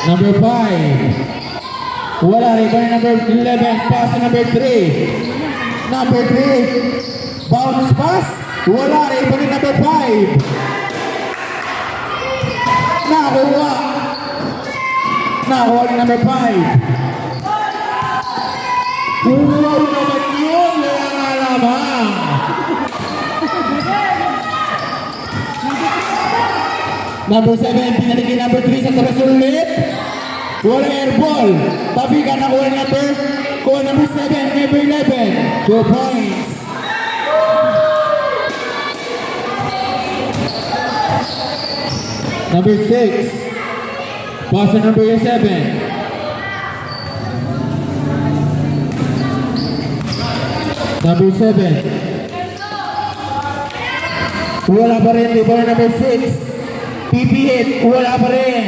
Number 5. Wala. Rebound number 11. Pass to number 3. Number 3. Bounce pass. Wala. Rebound number 5. Nakuha. Nakuha ni number 5. Wow naman yun. Wala nga lamang. Number 7, pinalikin number 3 sa taras ulit. Wala airball. Tabi ka na kuha number 7, number 11. 2 points. Number 6. Pass to number 7. Number 7. Wala pa rin. Number 6. PP hit. Wala pa rin.